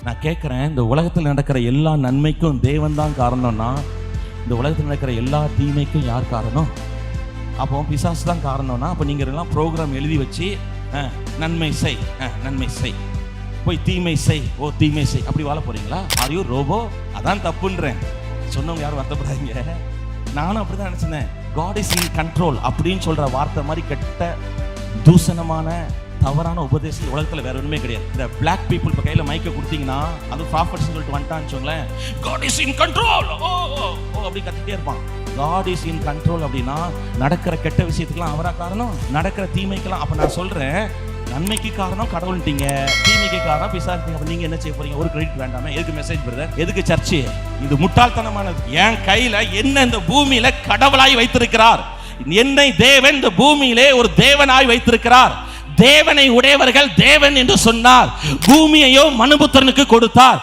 நான் கேட்குறேன், இந்த உலகத்தில் நடக்கிற எல்லா நன்மைக்கும் தேவன் தான் காரணம்னா, இந்த உலகத்தில் நடக்கிற எல்லா தீமைக்கும் யார் காரணம்? அப்போ பிசாசு தான் காரணம்னா, அப்போ நீங்கள் எல்லாம் ப்ரோக்ராம் எழுதி வச்சு நன்மை செய், நன்மை செய், போய் தீமை செய், ஓ தீமை செய், அப்படி வாழ போறீங்களா? Are you robot? அதான் தப்புன்றேன். சொன்னவங்க யாரும் வருத்தப்படாதீங்க. நானும் அப்படிதான் நினைச்சேன். God is in control அப்படின்னு சொல்ற வார்த்தை மாதிரி கெட்ட தூசணமான தவறான உபதேசம் உலகத்துல வேற ஒண்ணுமே கிடையாது. இந்த பிளாக் பீப்புள் இப்ப கையில மைக்க கொடுத்தீங்கன்னா, அது ப்ராஃபட்ஸ் சொல்லிட்டு வந்துட்டான்னு சொல்லுங்களேன், God is in control, ஓ அப்படி கத்திட்டே இருப்பான். God is in control அப்படின்னா நடக்கிற கெட்ட விஷயத்துக்கெல்லாம் அவரா காரணம், நடக்கிற தீமைக்கெல்லாம். அப்ப நான் சொல்றேன், நன்மைக்கு காரணம் கடவுள்ட்டீங்க, தீமைக்கு காரணம் பிசாசுட்டீங்க. அப்ப நீங்க என்ன செய்ய போறீங்க? ஒரு கிரெடிட் வேண்டாமே? எதுக்கு மெசேஜ் பிரதர்? எதுக்கு சர்ச்சு? இது முட்டாள்தனமானது. என் கையில என்ன இந்த பூமியில கடவுளாய் வைத்திருக்கிறார், என்னை தேவன் இந்த பூமியிலே ஒரு தேவனாய் வைத்திருக்கிறார். தேவனை உடையவர்கள் தேவன் என்று சொன்னார். பூமியையோ மனுபுத்திரனுக்கு கொடுத்தார்.